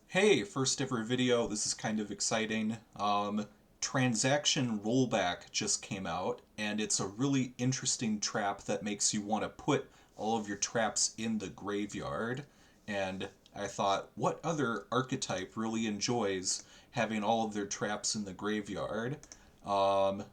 Hey, first ever video. This is kind of exciting. Transaction rollback just came out, and it's a really interesting trap that makes you want to put all of your traps in the graveyard. And I thought, what other archetype really enjoys having all of their traps in the graveyard? So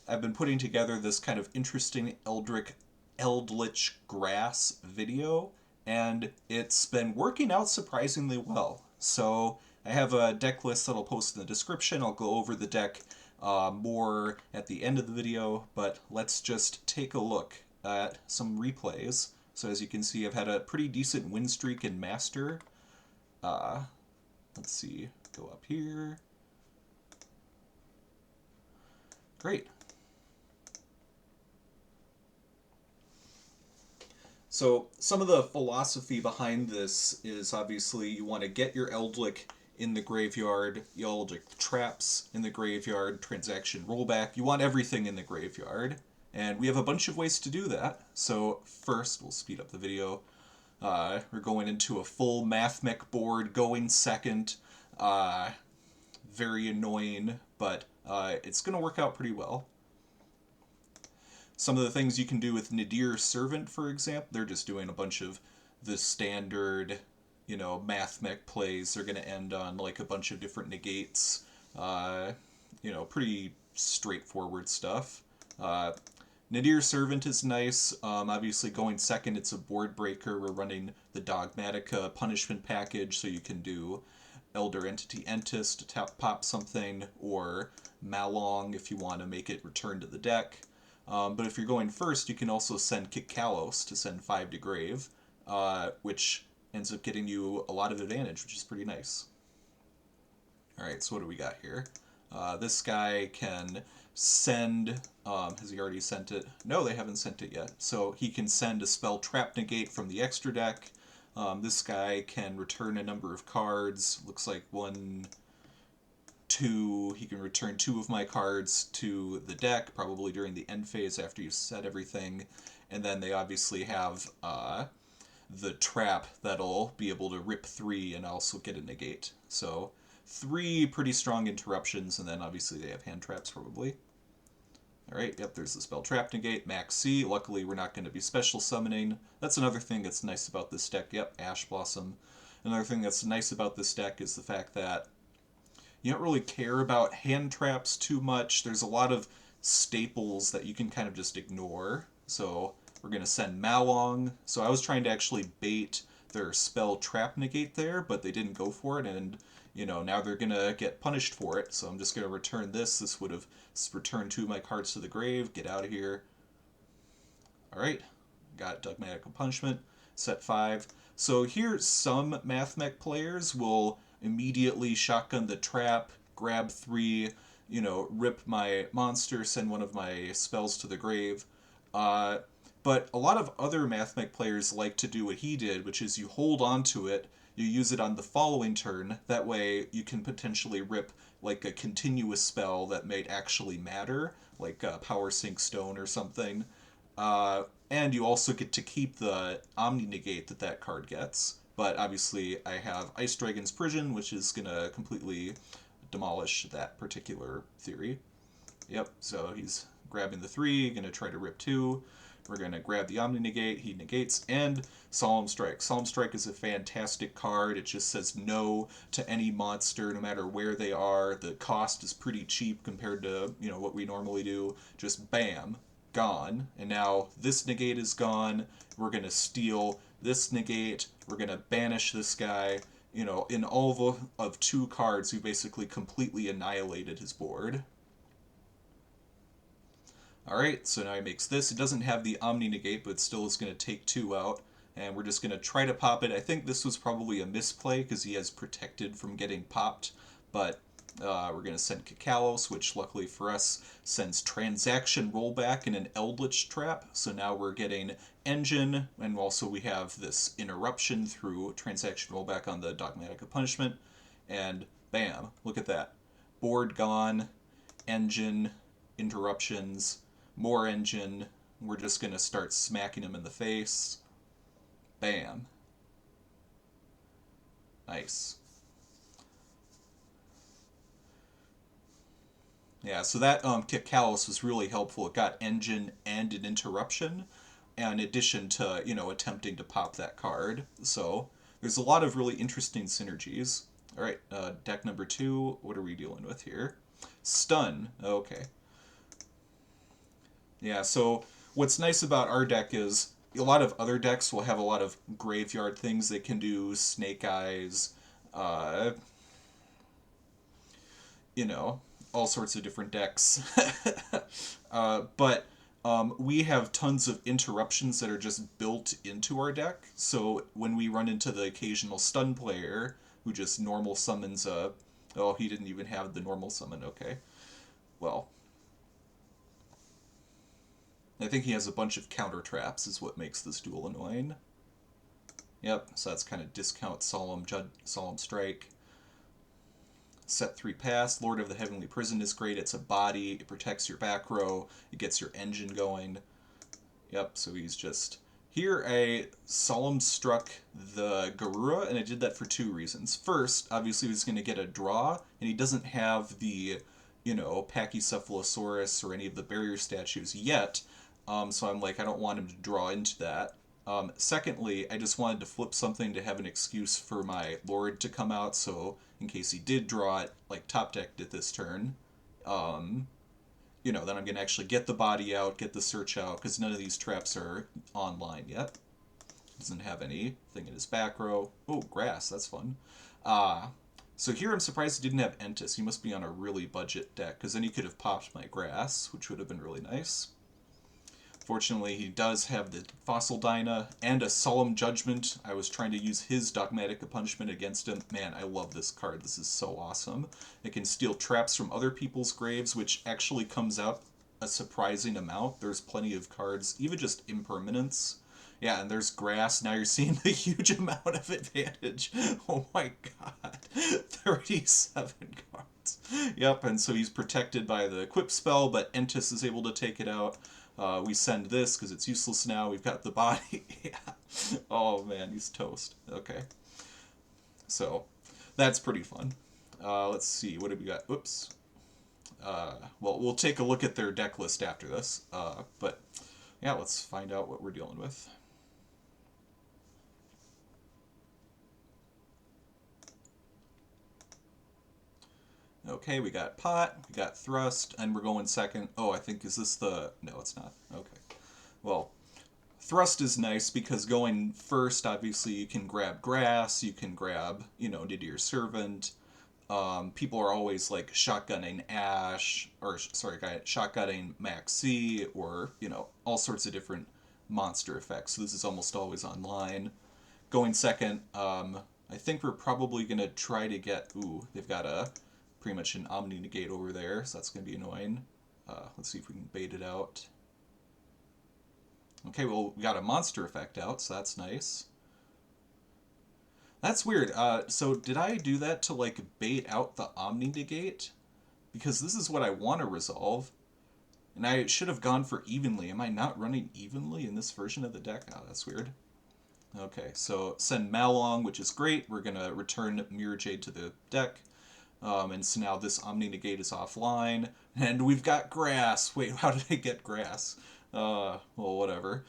I've been putting together this kind of interesting Eldlich Grass video, and it's been working out surprisingly well. So I have a deck list that I'll post in the description. I'll go over the deck more at the end of the video, but let's just take a look at some replays. So as you can see, I've had a pretty decent win streak in Master. Uh, let's see, go up here. Great. So some of the philosophy behind this is obviously you want to get your Eldlich in the graveyard, the Eldlich traps in the graveyard, transaction rollback. You want everything in the graveyard. And we have a bunch of ways to do that. So first, we'll speed up the video. We're going into a full Mathmech board, going second. Uh, Very annoying, but it's going to work out pretty well. Some of the things you can do with Nadir Servant, for example, they're just doing a bunch of the standard, Mathmech plays. They're going to end on like a bunch of different negates. Uh, Pretty straightforward stuff. Nadir Servant is nice. Obviously, going second, it's a board breaker. We're running the Dogmatica punishment package, so you can do Elder Entity Entis to pop something, or Malong if you want to make it return to the deck. But if you're going first, you can also send Kalos to send 5 to grave, which ends up getting you a lot of advantage, which is pretty nice. Alright, so what do we got here? This guy can send. Has he already sent it? No, they haven't sent it yet. So he can send a spell Trap Negate from the extra deck. This guy can return a number of cards. Looks like one, two. He can return 2 of my cards to the deck, probably during the end phase after you set everything. And then they obviously have the trap that'll be able to rip 3 and also get a negate. So 3 pretty strong interruptions, and then obviously they have hand traps probably. Alright, yep, there's the spell Trap Negate, Max C. Luckily, we're not going to be special summoning. That's another thing that's nice about this deck. Yep, Ash Blossom. Another thing that's nice about this deck is the fact that you don't really care about hand traps too much. There's a lot of staples that you can kind of just ignore. So we're going to send Malong. So I was trying to actually bait their spell Trap Negate there, but they didn't go for it, and now they're going to get punished for it. So I'm just going to return this. This would have returned 2 of my cards to the grave. Get out of here. Alright, got Dogmatic Punishment, set 5. So here, some Mathmech players will immediately shotgun the trap, grab 3, rip my monster, send one of my spells to the grave. Uh, but a lot of other Mathmech players like to do what he did, which is you hold on to it, you use it on the following turn. That way you can potentially rip like a continuous spell that may actually matter, like Power Sink Stone or something. And you also get to keep the Omni Negate that card gets. But obviously, I have Ice Dragon's Prison, which is going to completely demolish that particular theory. Yep, so he's grabbing the 3, going to try to rip 2. We're going to grab the Omni Negate, he negates, and Solemn Strike. Solemn Strike is a fantastic card. It just says no to any monster, no matter where they are. The cost is pretty cheap compared to, what we normally do. Just bam, gone. And now this negate is gone. We're going to steal this negate. We're going to banish this guy. In all of 2 cards, we basically completely annihilated his board. Alright, so now he makes this. It doesn't have the Omni Negate, but still is going to take 2 out. And we're just going to try to pop it. I think this was probably a misplay because he has protected from getting popped. But we're going to send Kakalos, which luckily for us sends Transaction Rollback and an Eldlich Trap. So now we're getting Engine, and also we have this Interruption through Transaction Rollback on the Dogmatic of Punishment. And bam, look at that. Board gone, Engine, interruptions, more engine. We're just going to start smacking him in the face. Bam. Nice. Yeah, so that Kick Callus was really helpful. It got engine and an interruption, in addition to, attempting to pop that card. So there's a lot of really interesting synergies. All right, deck number 2, what are we dealing with here? Stun. Okay. Yeah, so what's nice about our deck is a lot of other decks will have a lot of graveyard things they can do, Snake Eyes, uh, you know, all sorts of different decks. But we have tons of interruptions that are just built into our deck. So when we run into the occasional stun player who just normal summons a. Oh, he didn't even have the normal summon. Okay. Well, I think he has a bunch of counter traps, is what makes this duel annoying. Yep, so that's kind of discount Solemn Strike. Set 3 pass. Lord of the Heavenly Prison is great. It's a body. It protects your back row. It gets your engine going. Yep, so he's just... Here I Solemn struck the Garura, and I did that for 2 reasons. First, obviously he's going to get a draw, and he doesn't have the, Pachycephalosaurus or any of the barrier statues yet, so I'm like, I don't want him to draw into that. Secondly, I just wanted to flip something to have an excuse for my Lord to come out, so in case he did draw it, like top decked it this turn, um, then I'm going to actually get the body out, get the search out, because none of these traps are online yet. Doesn't have anything in his back row. Oh, grass, that's fun. So here I'm surprised he didn't have Entis. He must be on a really budget deck, because then he could have popped my grass, which would have been really nice. Fortunately, he does have the Fossil Dyna and a Solemn Judgment. I was trying to use his Dogmatic Punishment against him. Man, I love this card. This is so awesome. It can steal traps from other people's graves, which actually comes out a surprising amount. There's plenty of cards, even just impermanence. Yeah, and there's grass. Now you're seeing the huge amount of advantage. Oh my god. 37 cards. Yep, and so he's protected by the equip spell, but Entis is able to take it out. We send this because it's useless now. We've got the body. Yeah. Oh man, he's toast. Okay. So that's pretty fun. Let's see. What have we got? Oops. Well, we'll take a look at their deck list after this. But yeah, let's find out what we're dealing with. Okay, we got pot, we got thrust, and we're going second. Oh, I think, is this the... No, it's not. Okay. Well, thrust is nice because going first, obviously, you can grab grass, you can grab, Nadir Servant. People are always, like, shotgunning Ash, or, sorry, shotgunning Maxi, or, all sorts of different monster effects. So this is almost always online. Going second, I think we're probably going to try to get... Ooh, they've got pretty much an Omni Negate over there, so that's going to be annoying. Let's see if we can bait it out. Okay, well, we got a monster effect out, so that's nice. That's weird. So did I do that to, like, bait out the Omni Negate? Because this is what I want to resolve. And I should have gone for evenly. Am I not running evenly in this version of the deck? Oh, that's weird. Okay, so send Malong, which is great. We're going to return Mirror Jade to the deck. And so now this Omni Negate is offline. And we've got grass. Wait, how did I get grass? Well, whatever.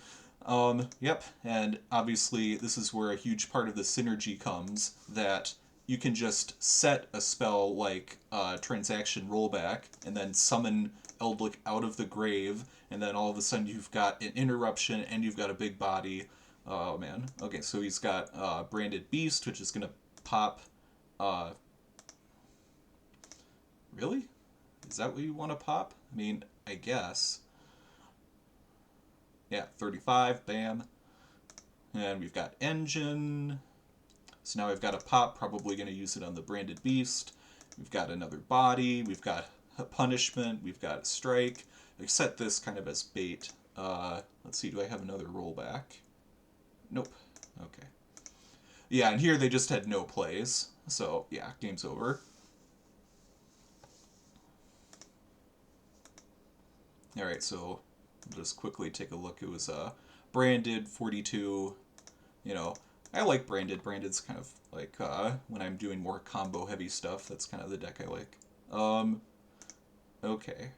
Yep, and obviously this is where a huge part of the synergy comes, that you can just set a spell like Transaction Rollback, and then summon Eldlich out of the grave, and then all of a sudden you've got an interruption, and you've got a big body. Oh, man. Okay, so he's got Branded Beast, which is going to pop... Really? Is that what you want to pop? I mean, I guess. Yeah, 35, bam. And we've got Engine. So now we've got a pop, probably going to use it on the Branded Beast. We've got another body. We've got a punishment. We've got a strike. I set this kind of as bait. Let's see, do I have another rollback? Nope. Okay. Yeah, and here they just had no plays. So, yeah, game's over. Alright, so just quickly take a look. It was branded 42, I like Branded. Branded's kind of like when I'm doing more combo heavy stuff. That's kind of the deck I like. Um, okay.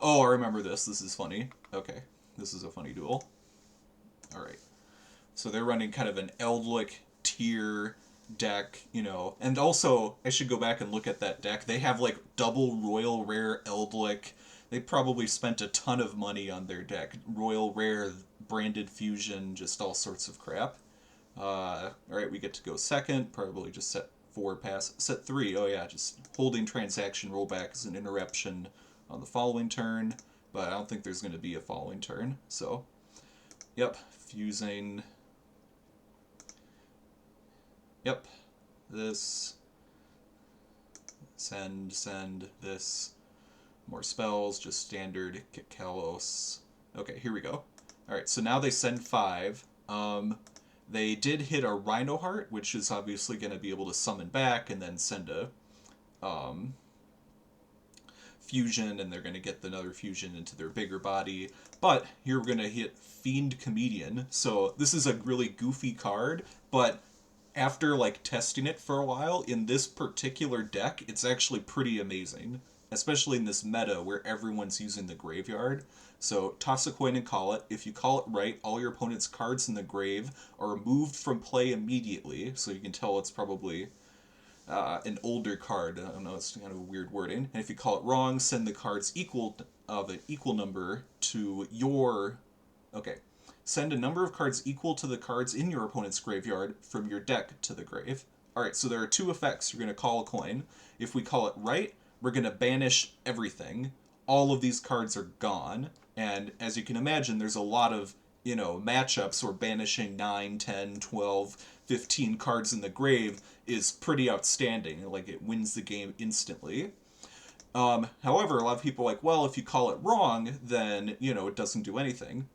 Oh, I remember this. This is funny. Okay, this is a funny duel. All right. So they're running kind of an Eldlich tier deck, you know. And also, I should go back and look at that deck. They have like double Royal Rare Eldlich. They probably spent a ton of money on their deck. Royal Rare, Branded Fusion, just all sorts of crap. All right, we get to go second. Probably just set 4 pass. Set 3. Oh yeah, just holding transaction rollback as an interruption on the following turn. But I don't think there's going to be a following turn. So, yep, fusing. Yep, this. Send this. More spells, just standard Kalos. Okay, here we go. All right, so now they send 5. They did hit a Rhino Heart, which is obviously going to be able to summon back and then send a um, fusion, and they're going to get another fusion into their bigger body. But here we're going to hit Fiend Comedian. So this is a really goofy card, but after like testing it for a while in this particular deck, it's actually pretty amazing, especially in this meta where everyone's using the graveyard. So toss a coin and call it. If you call it right, all your opponent's cards in the grave are removed from play immediately. So you can tell it's probably an older card. I don't know, it's kind of weird wording. And if you call it wrong, send the cards equal of an equal number to your. Okay. Send a number of cards equal to the cards in your opponent's graveyard from your deck to the grave. Alright, so there are 2 effects. You're going to call a coin. If we call it right, we're going to banish everything. All of these cards are gone. And as you can imagine, there's a lot of, you know, matchups where banishing 9, 10, 12, 15 cards in the grave is pretty outstanding. Like, it wins the game instantly. However, a lot of people are like, well, if you call it wrong, then, you know, it doesn't do anything.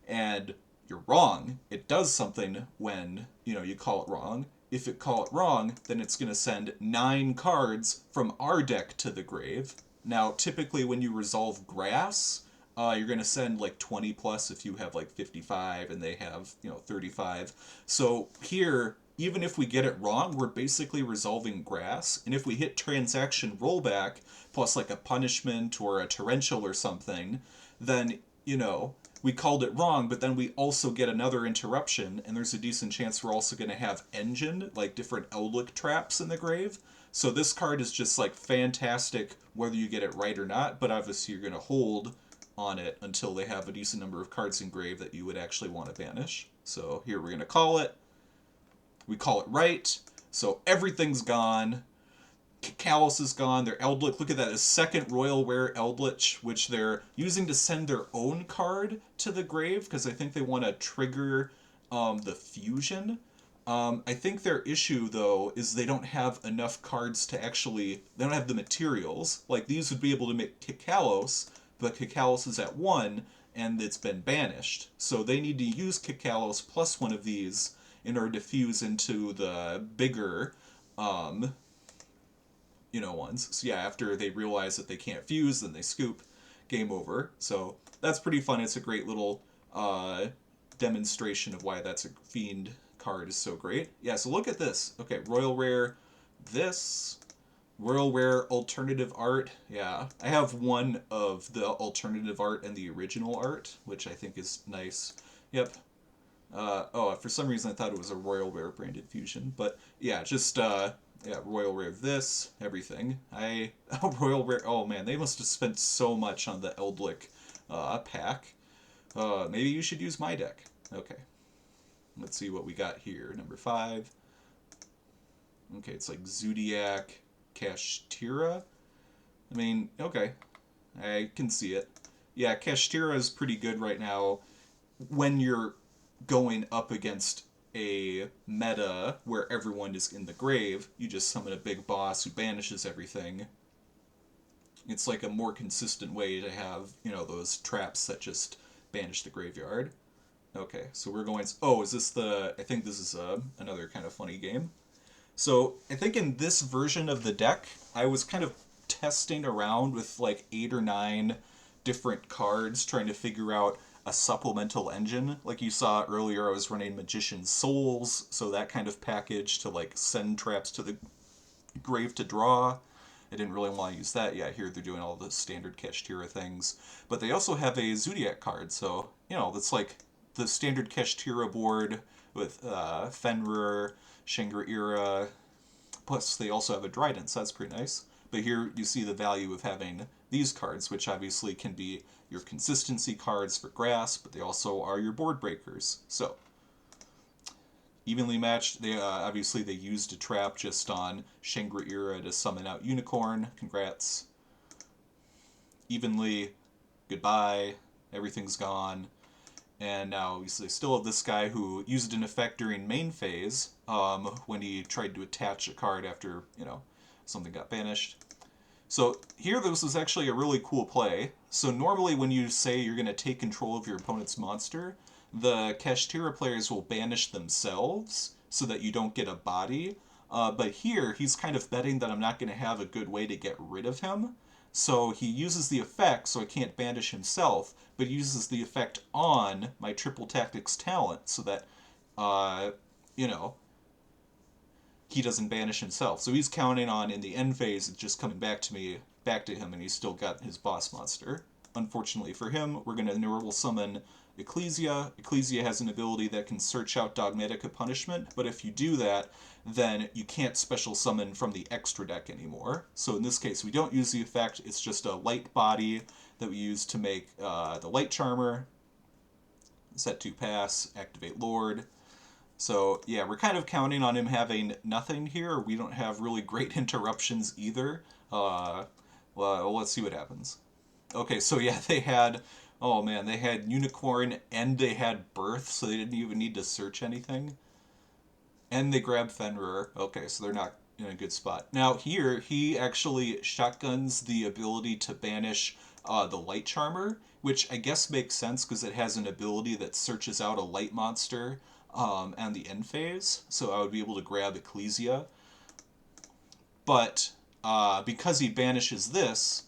And you're wrong. It does something when, you know, you call it wrong. If it call it wrong, then it's going to send 9 cards from our deck to the grave. Now, typically when you resolve grass, you're going to send like 20 plus if you have like 55 and they have, you know, 35. So here, even if we get it wrong, we're basically resolving grass. And if we hit transaction rollback plus like a punishment or a torrential or something, then, you know, we called it wrong, but then we also get another interruption, and there's a decent chance we're also going to have engine, like different Eldlich traps in the grave. So this card is just like fantastic whether you get it right or not, but obviously you're going to hold on it until they have a decent number of cards in grave that you would actually want to banish. So here we're going to call it. We call it right. So everything's gone. Kalos is gone. Their Eldlich, look at that, a second Royal Rare Eldlich, which they're using to send their own card to the grave because I think they want to trigger the fusion. I think their issue, though, is they don't have enough cards to actually. They don't have the materials. Like, these would be able to make Kalos, but Kalos is at 1, and it's been banished. So they need to use Kalos plus one of these in order to fuse into the bigger. You know, ones. So yeah, after they realize that they can't fuse, then they scoop. Game over. So that's pretty fun. It's a great little demonstration of why that's a Fiend card is so great. Yeah, so look at this. Okay, Royal Rare this. Royal Rare alternative art. Yeah, I have one of the alternative art and the original art, which I think is nice. Yep. Oh, for some reason I thought it was a Royal Rare branded fusion. But yeah, just yeah, Royal Rare this, everything. Royal Rare, oh man, they must have spent so much on the Eldlich pack. Maybe you should use my deck. Okay. Let's see what we got here. Number 5. Okay, it's like Zodiac, Kashtira. I mean, okay. I can see it. Yeah, Kashtira is pretty good right now when you're going up against a meta where everyone is in the grave. You just summon a big boss who banishes everything. It's like a more consistent way to have, you know, those traps that just banish the graveyard. Okay, so we're going. Oh, is this the? I think this is another kind of funny game. So I think in this version of the deck, I was kind of testing around with like 8 or 9 different cards, trying to figure out a supplemental engine. Like you saw earlier, I was running Magician's Souls, so that kind of package to like send traps to the grave to draw. I didn't really want to use that. Yeah, here they're doing all the standard Kashtira things. But they also have a Zodiac card, so, that's like the standard Kashtira board with Fenrir, Shangri-Ira, plus they also have a Dryden, so that's pretty nice. But here you see the value of having these cards, which obviously can be your consistency cards for grass, but they also are your board breakers. So, evenly matched. They obviously they used a trap just on Shangri-Ira to summon out Unicorn. Congrats. Evenly, goodbye. Everything's gone. And now we still have this guy who used an effect during main phase when he tried to attach a card after, something got banished. So here this was actually a really cool play. So normally when you say you're going to take control of your opponent's monster, the Kashtira players will banish themselves so that you don't get a body. But here he's kind of betting that I'm not going to have a good way to get rid of him. So he uses the effect so I can't banish himself, but he uses the effect on my Triple Tactics talent so that, uh, you know, he doesn't banish himself. So he's counting on in the end phase it's just coming back to him, and he's still got his boss monster. Unfortunately for him, we're going to neural summon Ecclesia. Ecclesia has an ability that can search out Dogmatic Punishment, but if you do that, then you can't special summon from the extra deck anymore. So in this case, we don't use the effect. It's just a light body that we use to make the Light Charmer. Set 2 pass, activate Lord. So yeah, we're kind of counting on him having nothing here. We don't have really great interruptions either. Well, let's see what happens. Okay, so yeah, oh man, they had Unicorn and they had Birth, so they didn't even need to search anything. And they grabbed Fenrir. Okay, so they're not in a good spot. Now here, he actually shotguns the ability to banish the Light Charmer, which I guess makes sense because it has an ability that searches out a light monster and the end phase. So I would be able to grab Ecclesia. But because he banishes this,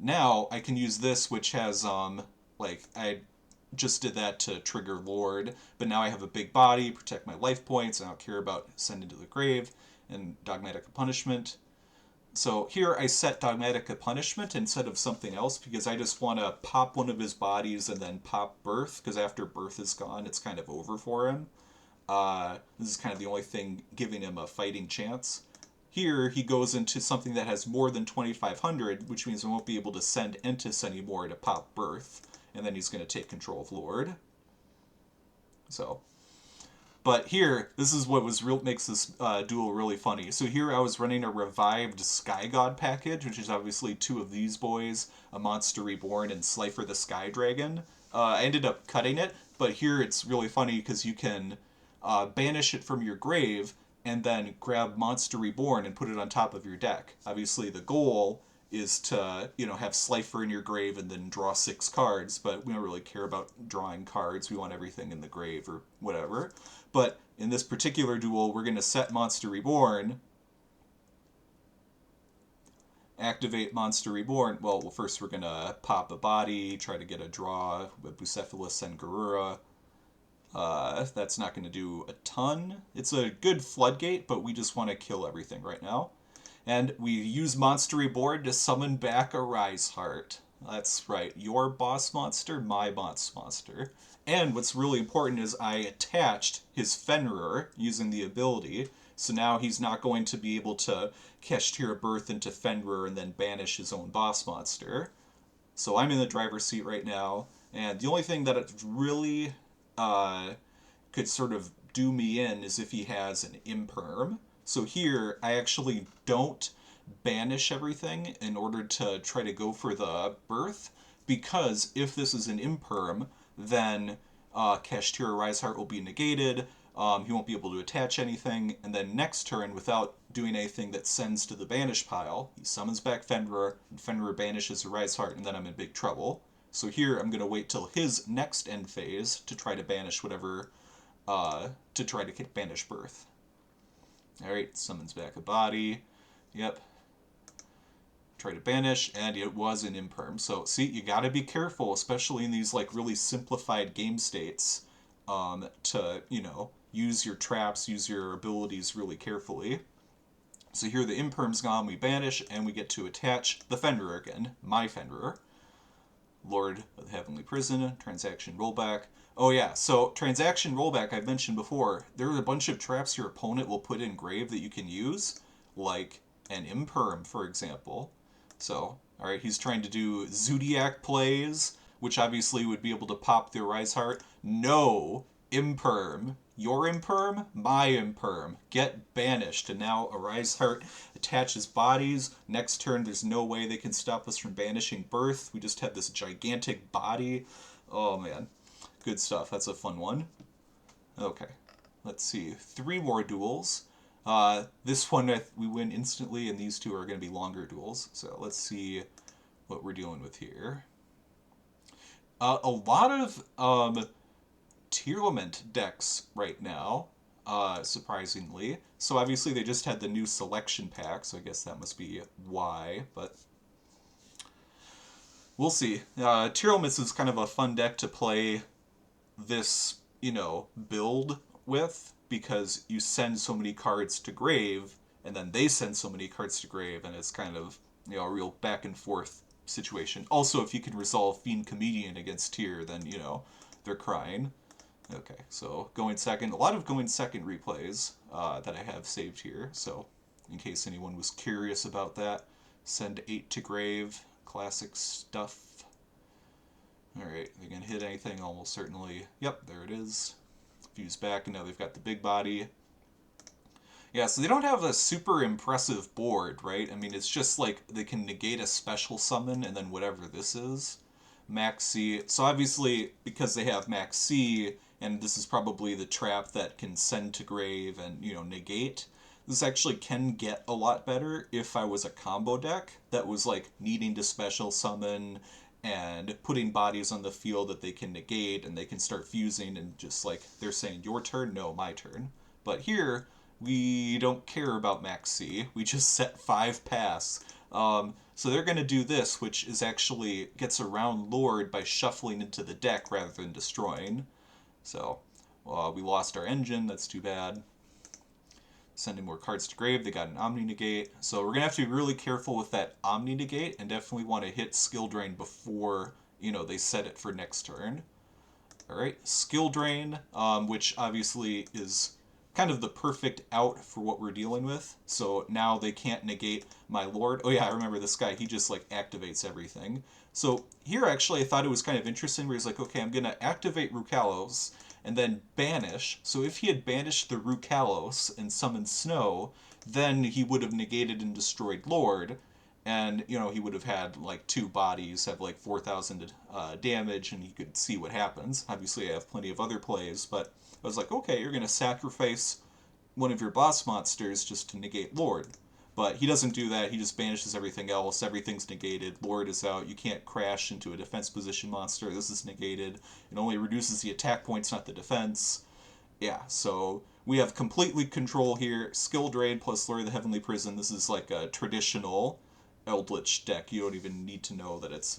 now I can use this, which has I just did that to trigger Lord, but now I have a big body, protect my life points, I don't care about sending to the grave, and Dogmatic Punishment. So here I set Dogmatic Punishment instead of something else because I just want to pop one of his bodies and then pop Birth, because after Birth is gone, it's kind of over for him. This is kind of the only thing giving him a fighting chance. Here, he goes into something that has more than 2,500, which means I won't be able to send Entis anymore to pop Birth, and then he's going to take control of Lord. So, but here, this is what makes this duel really funny. So here I was running a revived Sky God package, which is obviously two of these boys, a Monster Reborn, and Slifer the Sky Dragon. I ended up cutting it, but here it's really funny because you can banish it from your grave and then grab Monster Reborn and put it on top of your deck. Obviously the goal is to, have Slifer in your grave and then draw 6 cards, but we don't really care about drawing cards. We want everything in the grave or whatever. But in this particular duel, we're going to set Monster Reborn, activate Monster Reborn. Well, first we're going to pop a body, try to get a draw with Bucephalus and Garura. That's not going to do a ton. It's a good floodgate, but we just want to kill everything right now. And we use Monster Reborn to summon back a Rise Heart. That's right, your boss monster, my boss monster. And what's really important is I attached his Fenrir using the ability, so now he's not going to be able to Kashtira Birth into Fenrir and then banish his own boss monster. So I'm in the driver's seat right now, and the only thing that it really could sort of do me in is if he has an imperm. So here, I actually don't banish everything in order to try to go for the Birth, because if this is an imperm, then Kashtira Riseheart will be negated, he won't be able to attach anything, and then next turn, without doing anything that sends to the banish pile, he summons back Fenrir, and Fenrir banishes a Riseheart, and then I'm in big trouble. So here, I'm going to wait till his next end phase to try to banish whatever, to try to banish Birth. Alright, summons back a body. Yep. try to banish, and it was an imperm. So see, you gotta be careful, especially in these like really simplified game states, to, you know, use your traps, use your abilities really carefully. So here the imperm's gone, we banish, and we get to attach the Fenrir again, my Fenrir. Lord of the Heavenly Prison, transaction rollback. Oh yeah, so transaction rollback I've mentioned before, there are a bunch of traps your opponent will put in grave that you can use, like an imperm, for example. So, alright, he's trying to do Zodiac plays, which obviously would be able to pop the Arise Heart. No, imperm. Your imperm, my imperm. Get banished. And now Arise Heart attaches bodies. Next turn, there's no way they can stop us from banishing Birth. We just have this gigantic body. Oh man, good stuff. That's a fun one. Okay, let's see. 3 more duels. This one we win instantly, and these 2 are going to be longer duels. So let's see what we're dealing with here. A lot of Tearlament decks right now, surprisingly. So obviously they just had the new selection pack, so I guess that must be why, but we'll see. Tearlaments is kind of a fun deck to play this, you know, build with, because you send so many cards to grave, and then they send so many cards to grave, and it's kind of, you know, a real back and forth situation. Also, if you can resolve Fiend Comedian against Tear, then, you know, they're crying. Okay, so going second. A lot of going second replays that I have saved here, so in case anyone was curious about that, send 8 to grave. Classic stuff. Alright, they can hit anything almost certainly. Yep, there it is. Fuse back, and now they've got the big body. Yeah, so they don't have a super impressive board, right? I mean, it's just like they can negate a special summon and then whatever this is. Max C. So obviously, because they have Max C, and this is probably the trap that can send to grave and, you know, negate, this actually can get a lot better if I was a combo deck that was like needing to special summon and putting bodies on the field that they can negate, and they can start fusing and just like they're saying your turn, no, my turn. But here we don't care about Max C. We just set 5 pass. So they're going to do this, which is actually gets around Lord by shuffling into the deck rather than destroying. So we lost our engine. That's too bad. Sending more cards to grave. They got an Omni Negate. So we're going to have to be really careful with that Omni Negate, and definitely want to hit Skill Drain before, you know, they set it for next turn. Alright, Skill Drain, which obviously is kind of the perfect out for what we're dealing with. So now they can't negate my Lord. Oh yeah, I remember this guy. He just like activates everything. So here actually I thought it was kind of interesting where he's like, okay, I'm going to activate Rukalos and then banish. So if he had banished the Rukalos and summoned Snow, then he would have negated and destroyed Lord. And, you know, he would have had like 2 bodies, have like 4,000 damage, and he could see what happens. Obviously I have plenty of other plays, but I was like, okay, you're going to sacrifice one of your boss monsters just to negate Lord. But he doesn't do that. He just banishes everything else. Everything's negated. Lord is out. You can't crash into a defense position monster. This is negated. It only reduces the attack points, not the defense. Yeah, so we have completely control here. Skill Drain plus Lord of the Heavenly Prison. This is like a traditional Eldlich deck. You don't even need to know that it's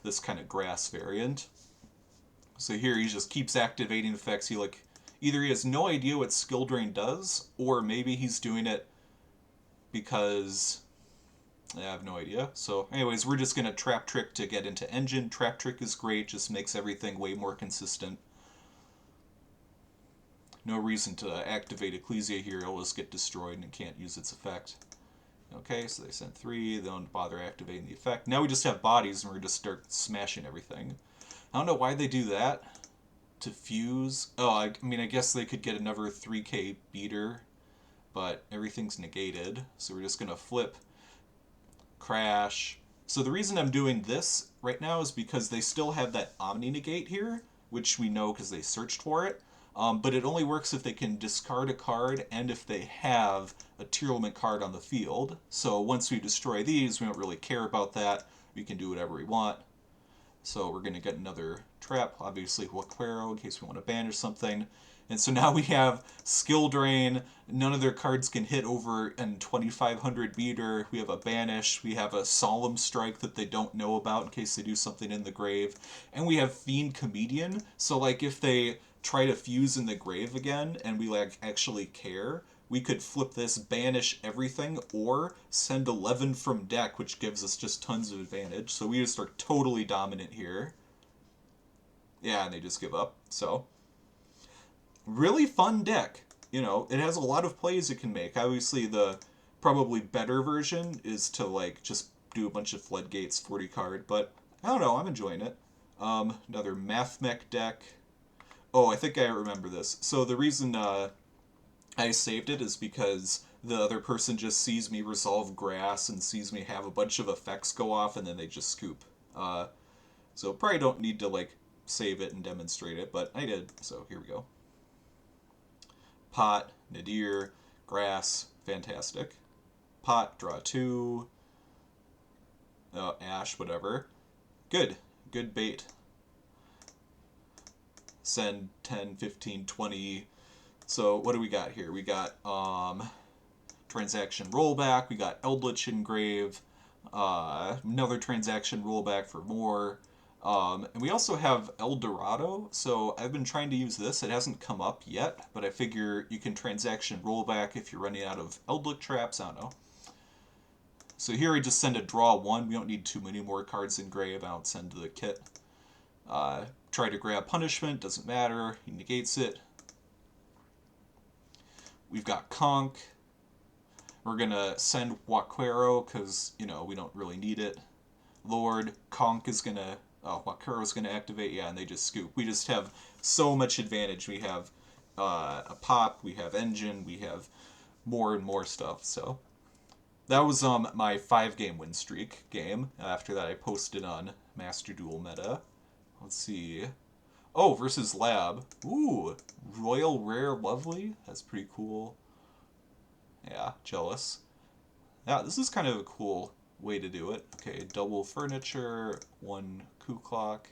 this kind of grass variant. So here he just keeps activating effects. He like either he has no idea what Skill Drain does, or maybe he's doing it because I have no idea. So anyways, we're just gonna Trap Trick to get into Engine. Trap Trick is great, just makes everything way more consistent. No reason to activate Ecclesia here, it'll just get destroyed and can't use its effect. Okay, so they sent 3, they don't bother activating the effect. Now we just have bodies and we're just start smashing everything. I don't know why they do that. To fuse. Oh, I mean, I guess they could get another 3k beater, but everything's negated. So we're just going to flip, crash. So the reason I'm doing this right now is because they still have that Omni Negate here, which we know because they searched for it. But it only works if they can discard a card and if they have a Tearlament card on the field. So once we destroy these, we don't really care about that. We can do whatever we want. So we're going to get another trap, obviously Huaquero, in case we want to banish something. And so now we have Skill Drain. None of their cards can hit over an 2,500 meter. We have a Banish. We have a Solemn Strike that they don't know about in case they do something in the grave. And we have Fiend Comedian. So, like, if they try to fuse in the grave again and we, like, actually care, we could flip this, banish everything, or send 11 from deck, which gives us just tons of advantage. So we just are totally dominant here. Yeah, and they just give up. So, really fun deck. You know, it has a lot of plays it can make. Obviously, the probably better version is to, like, just do a bunch of Floodgates 40 card, but I don't know, I'm enjoying it. Another Mathmech deck. Oh, I think I remember this. So the reason I saved it is because the other person just sees me resolve grass and sees me have a bunch of effects go off and then they just scoop. So probably don't need to, like, save it and demonstrate it, but I did, so here we go. Pot, Nadir, Grass, fantastic. Pot, draw 2. Ash, whatever. Good. Good bait. Send 10, 15, 20. So what do we got here? We got transaction rollback. We got Eldlich Engrave. Another transaction rollback for more. And we also have El Dorado, so I've been trying to use this. It hasn't come up yet, but I figure you can transaction rollback if you're running out of Eldlich traps. I don't know. So here I just send a draw 1. We don't need too many more cards in grave. I don't send to the kit. Try to grab punishment. Doesn't matter. He negates it. We've got Conk. We're going to send Waquero because, you know, we don't really need it. Lord, Conk is going to... Oh, Waquero's going to activate. Yeah, and they just scoop. We just have so much advantage. We have a pop. We have engine. We have more and more stuff. So that was my 5-game win streak game. After that, I posted on Masterduel Meta. Let's see. Oh, versus Lab. Ooh, Royal Rare Lovely. That's pretty cool. Yeah, jealous. Yeah, this is kind of a cool way to do it. Okay, double furniture, 1 coup clock.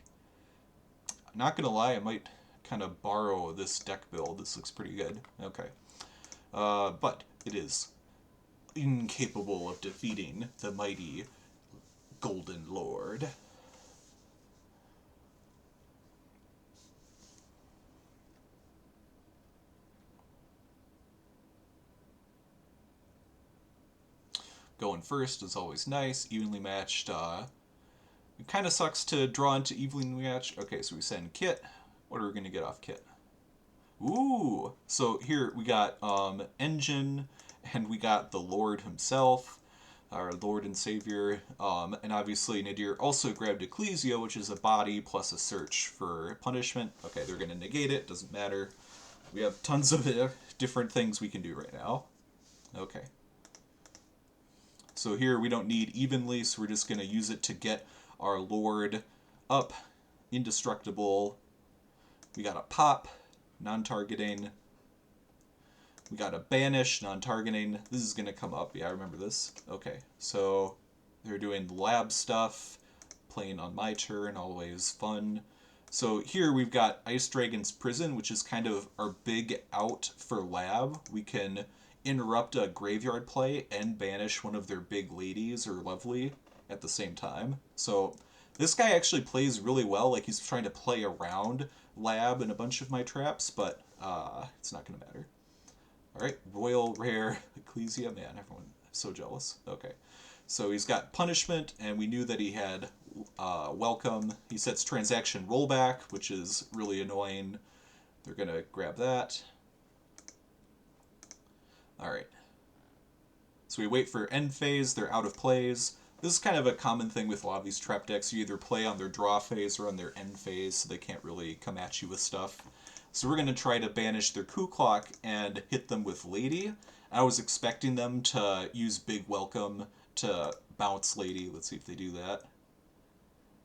Not gonna lie, I might kind of borrow this deck build. This looks pretty good. Okay. But it is incapable of defeating the mighty Golden Lord. Going first is always nice. Evenly matched. It kind of sucks to draw into evenly matched. Okay, so we send Kit. What are we going to get off Kit? Ooh! So here we got Engine, and we got the Lord himself, our Lord and Savior. And obviously Nadir also grabbed Ecclesia, which is a body plus a search for punishment. Okay, they're going to negate it. Doesn't matter. We have tons of different things we can do right now. Okay. So here we don't need evenly, so we're just going to use it to get our Lord up. Indestructible. We got a pop, non-targeting. We got a banish, non-targeting. This is going to come up. Yeah, I remember this. Okay, so they're doing lab stuff, playing on my turn, always fun. So here we've got Ice Dragon's Prison, which is kind of our big out for lab. We can interrupt a graveyard play and banish one of their big ladies or lovely at the same time. So this guy actually plays really well. Like, he's trying to play around lab and a bunch of my traps, but it's not going to matter. All right, Royal Rare Ecclesia. Man, everyone, I'm so jealous. Okay, so he's got punishment, and we knew that he had welcome. He sets transaction rollback, which is really annoying. They're going to grab that. All right. So we wait for end phase. They're out of plays. This is kind of a common thing with a lot of these trap decks. You either play on their draw phase or on their end phase, so they can't really come at you with stuff. So we're going to try to banish their coup clock and hit them with Lady. I was expecting them to use Big Welcome to bounce Lady. Let's see if they do that.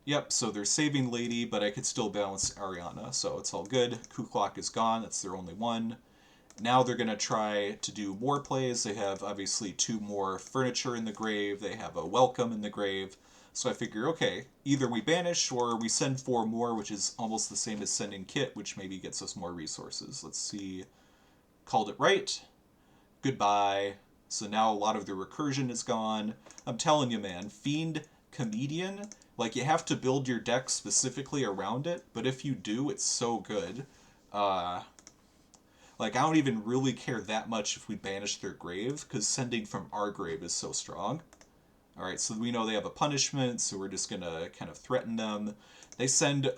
Yep, so they're saving Lady, but I could still bounce Ariana, so it's all good. Coup clock is gone. That's their only one. Now they're going to try to do more plays. They have, obviously, 2 more furniture in the grave. They have a welcome in the grave. So I figure, okay, either we banish or we send 4 more, which is almost the same as sending Kit, which maybe gets us more resources. Let's see. Called it right. Goodbye. So now a lot of the recursion is gone. I'm telling you, man, Fiend Comedian, like, you have to build your deck specifically around it, but if you do, it's so good. Uh, like, I don't even really care that much if we banish their grave, because sending from our grave is so strong. Alright, so we know they have a punishment, so we're just gonna kind of threaten them. They send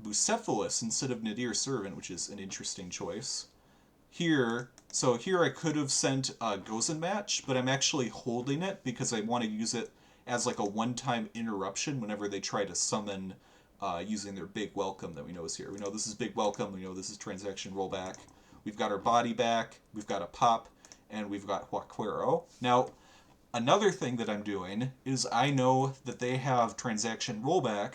Bucephalus instead of Nadir Servant, which is an interesting choice. Here I could have sent Gozen Match, but I'm actually holding it because I want to use it as like a one-time interruption whenever they try to summon using their Big Welcome that we know is here. We know this is Big Welcome, we know this is Transaction Rollback. We've got our body back, we've got a pop, and we've got Huaquero. Now, another thing that I'm doing is I know that they have Transaction Rollback,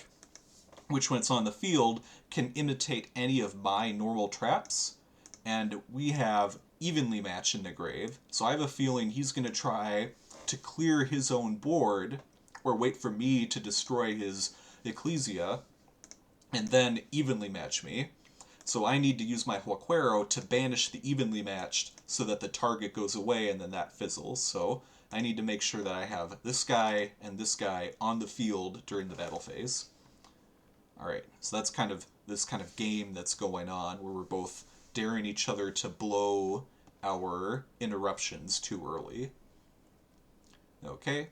which when it's on the field can imitate any of my normal traps, and we have Evenly Match in the grave, so I have a feeling he's going to try to clear his own board, or wait for me to destroy his Ecclesia, and then Evenly Match me. So I need to use my Huaquero to banish the Evenly Matched so that the target goes away and then that fizzles. So I need to make sure that I have this guy and this guy on the field during the battle phase. Alright, so that's kind of this kind of game that's going on where we're both daring each other to blow our interruptions too early. Okay.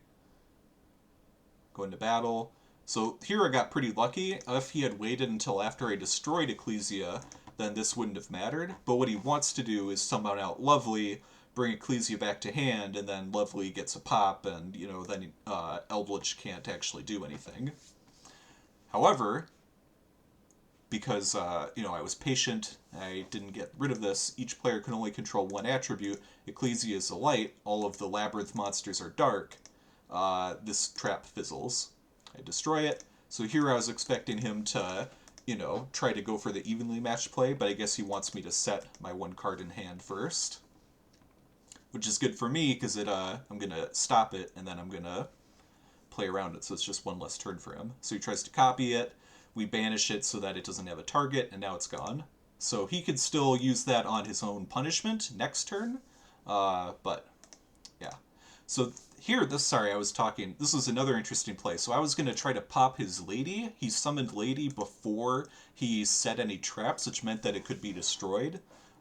Go into battle. So here I got pretty lucky. If he had waited until after I destroyed Ecclesia, then this wouldn't have mattered. But what he wants to do is summon out Lovely, bring Ecclesia back to hand, and then Lovely gets a pop, and, you know, then Eldlich can't actually do anything. However, because, I was patient, I didn't get rid of this, each player can only control one attribute. Ecclesia is a light, all of the Labrynth monsters are dark. This trap fizzles. I destroy it. So here I was expecting him to, try to go for the evenly matched play, but I guess he wants me to set my one card in hand first. Which is good for me, because I'm going to stop it, and then I'm going to play around it, so it's just one less turn for him. So he tries to copy it, we banish it so that it doesn't have a target, and now it's gone. So he could still use that on his own punishment next turn, but yeah. So here, this was another interesting play. So I was going to try to pop his Lady. He summoned Lady before he set any traps, which meant that it could be destroyed.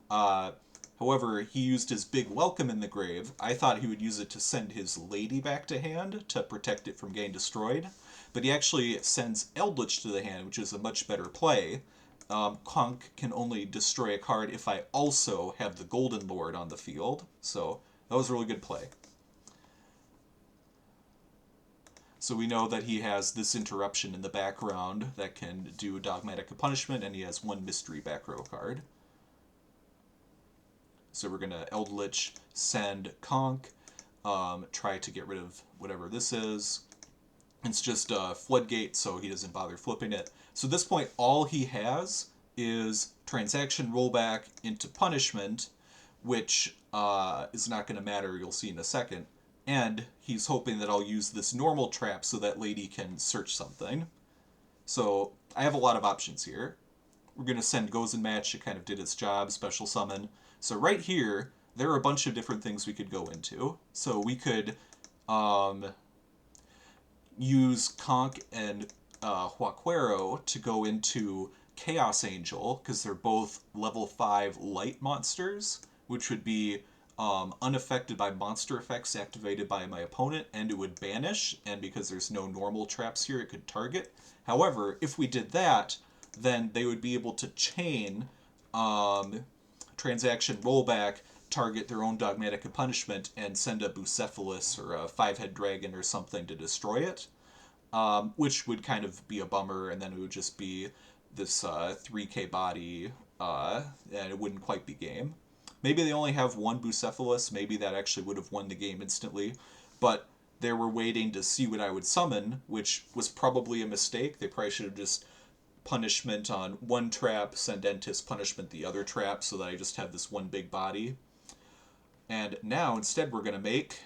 However, he used his Big Welcome in the grave. I thought he would use it to send his Lady back to hand to protect it from getting destroyed. But he actually sends Eldlich to the hand, which is a much better play. Conk can only destroy a card if I also have the Golden Lord on the field. So that was a really good play. So we know that he has this interruption in the background that can do Dogmatic Punishment, and he has one mystery back row card. So we're going to Eldlich send Conk, try to get rid of whatever this is. It's just Floodgate, so he doesn't bother flipping it. So at this point, all he has is Transaction Rollback into Punishment, which is not going to matter, you'll see in a second. And he's hoping that I'll use this normal trap so that Lady can search something. So I have a lot of options here. We're going to send Gozen Match, it kind of did its job, special summon. So right here, there are a bunch of different things we could go into. So we could use Conk and Huaquero to go into Chaos Angel, because they're both level 5 light monsters, which would be unaffected by monster effects activated by my opponent, and it would banish, and because there's no normal traps here, it could target. However, if we did that, then they would be able to chain Transaction Rollback, target their own Dogmatic Punishment, and send a Bucephalus or a 5-head dragon or something to destroy it, which would kind of be a bummer, and then it would just be this 3k body, and it wouldn't quite be game. Maybe they only have one Bucephalus, maybe that actually would have won the game instantly, but they were waiting to see what I would summon, which was probably a mistake. They probably should have just punishment on one trap, send Entis punishment the other trap, so that I just have this one big body. And now, instead, we're going to make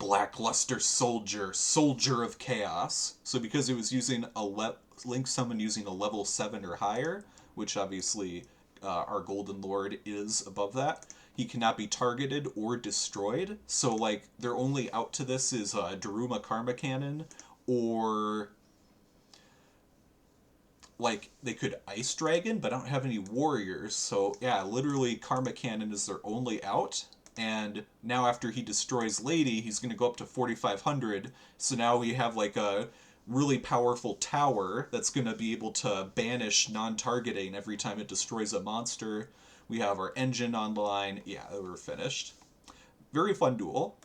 Blackluster Soldier, Soldier of Chaos. So because it was using a Link summon using a level 7 or higher, which obviously our Golden Lord is above that, he cannot be targeted or destroyed. So, like, they're only out to this is Daruma Karma Cannon, or, like, they could Ice Dragon, but I don't have any warriors. So, yeah, literally Karma Cannon is their only out. And now after he destroys Lady, he's going to go up to 4,500. So now we have, like, a really powerful tower that's going to be able to banish non-targeting every time it destroys a monster. We have our engine online. Yeah, we're finished. Very fun duel.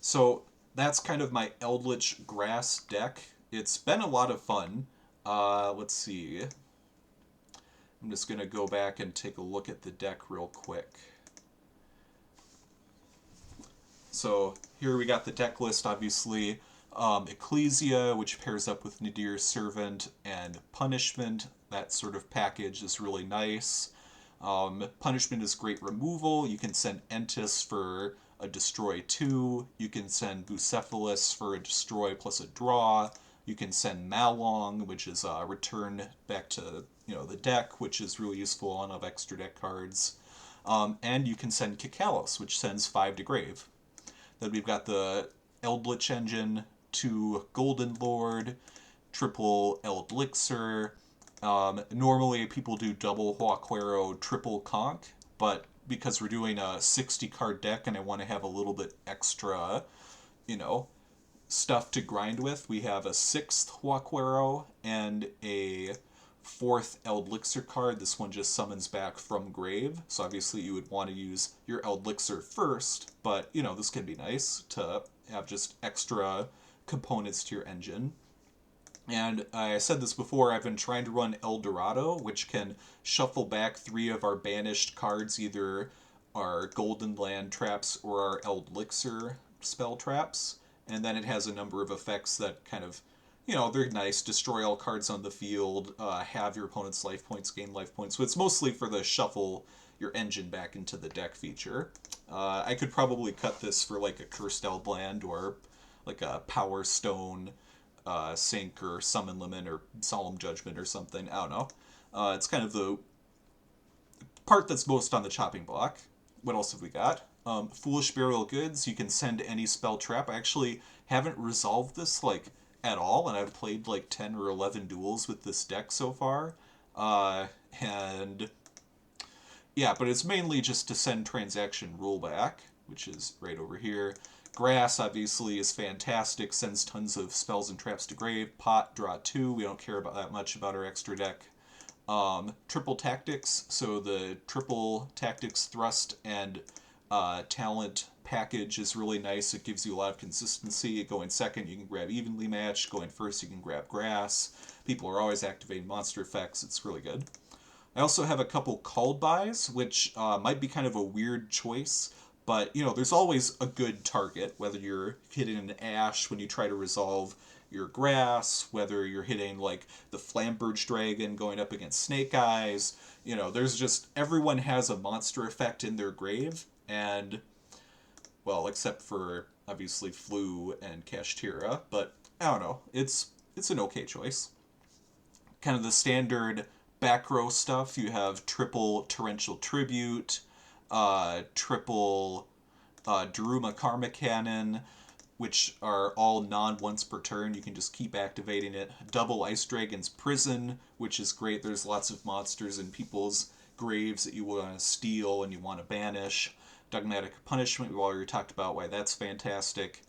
So that's kind of my Eldlich Grass deck. It's been a lot of fun. Let's see. I'm just going to go back and take a look at the deck real quick. So here we got the deck list, obviously. Ecclesia, which pairs up with Nadir's Servant, and Punishment. That sort of package is really nice. Punishment is great removal. You can send Entis for a destroy 2. You can send Bucephalus for a destroy plus a draw. You can send Malong, which is a return back to the deck, which is really useful on of extra deck cards. And you can send Kikalos, which sends 5 to grave. Then we've got the Eldlich engine, 2 Golden Lord, triple Eldlixir. Normally people do double Huaquero, triple Conch, but because we're doing a 60 card deck and I want to have a little bit extra, stuff to grind with, we have a 6th Huaquero and a 4th Eldlixir card. This one just summons back from grave, so obviously you would want to use your Eldlixir first, but this can be nice to have just extra components to your engine. And I said this before, I've been trying to run El Dorado, which can shuffle back 3 of our banished cards, either our Golden Land traps or our Eldlixir spell traps. And then it has a number of effects that kind of, they're nice. Destroy all cards on the field, have your opponent's life points, gain life points. So it's mostly for the shuffle your engine back into the deck feature. I could probably cut this for like a Cursed Eldland or like a Power Stone Sink or Summon Limit or Solemn Judgment or something. I don't know. It's kind of the part that's most on the chopping block. What else have we got? Foolish Burial Goods. You can send any spell trap. I actually haven't resolved this at all, and I've played 10 or 11 duels with this deck so far. And yeah, but it's mainly just to send transaction rollback, which is right over here. Grass, obviously, is fantastic. Sends tons of spells and traps to grave. Pot, draw 2. We don't care about that much about our extra deck. Triple Tactics. So the triple Tactics Thrust and Talent package is really nice. It gives you a lot of consistency. Going second, you can grab Evenly Matched. Going first, you can grab Grass. People are always activating monster effects. It's really good. I also have a couple called buys, which might be kind of a weird choice, but there's always a good target, whether you're hitting an Ash when you try to resolve your Grass, whether you're hitting the Flamberge Dragon going up against Snake Eyes. There's just, everyone has a monster effect in their grave, and, well, except for obviously Flu and Kashtira, but I don't know, it's an okay choice. Kind of the standard back row stuff, you have triple Torrential Tribute, triple Daruma Karma Cannon, which are all non-once per turn. You can just keep activating it. Double Ice Dragon's Prison, which is great. There's lots of monsters in people's graves that you want to steal and you want to banish. Dogmatic Punishment, we've already talked about why that's fantastic.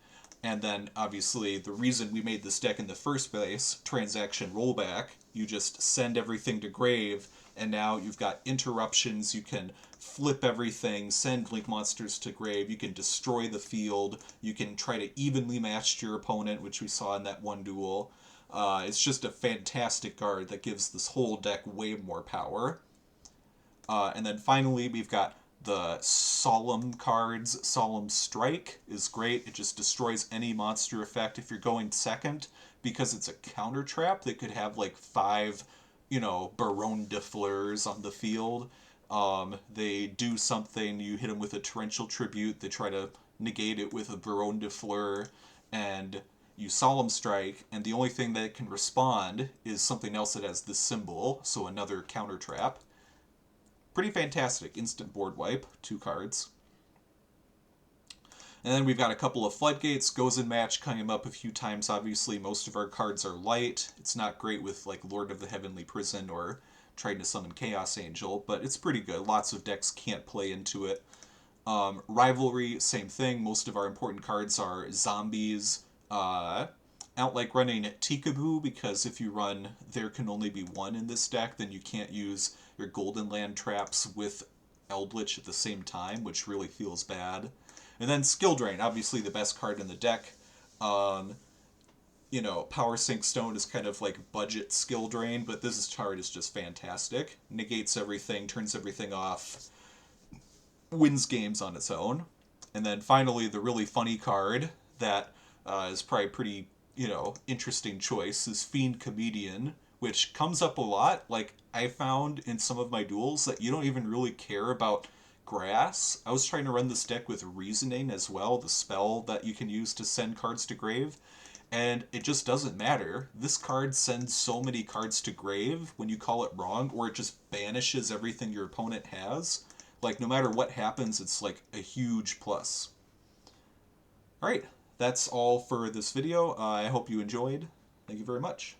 And then, obviously, the reason we made this deck in the first place, Transaction Rollback. You just send everything to grave, and now you've got interruptions. You can flip everything, send Link monsters to grave. You can destroy the field. You can try to evenly match your opponent, which we saw in that one duel. It's just a fantastic card that gives this whole deck way more power. And then finally, we've got the Solemn cards. Solemn Strike is great. It just destroys any monster effect if you're going second, because it's a counter trap that could have 5, Baronne de Fleurs on the field. They do something, you hit them with a Torrential Tribute, they try to negate it with a Baron de Fleur, and you Solemn Strike, and the only thing that can respond is something else that has this symbol, so another counter trap. Pretty fantastic. Instant board wipe, 2 cards. And then we've got a couple of Floodgates. Goes in match, came up a few times. Obviously, most of our cards are light. It's not great with like Lord of the Heavenly Prison or trying to summon Chaos Angel, but it's pretty good. Lots of decks can't play into it. Rivalry, same thing. Most of our important cards are zombies. I don't like running Tikaboo because if you run There Can Only Be One in this deck, then you can't use your Golden Land traps with Eldlich at the same time, which really feels bad. And then Skill Drain, obviously the best card in the deck. Um, Power Sink Stone is kind of like budget Skill Drain, but this card is just fantastic. Negates everything, turns everything off, wins games on its own. And then finally, the really funny card that is probably pretty, interesting choice is Fiend Comedian, which comes up a lot. Like, I found in some of my duels that you don't even really care about grass. I was trying to run this deck with Reasoning as well, the spell that you can use to send cards to grave. And it just doesn't matter. This card sends so many cards to grave when you call it wrong, or it just banishes everything your opponent has. Like, no matter what happens, it's like a huge plus. Alright, that's all for this video. I hope you enjoyed. Thank you very much.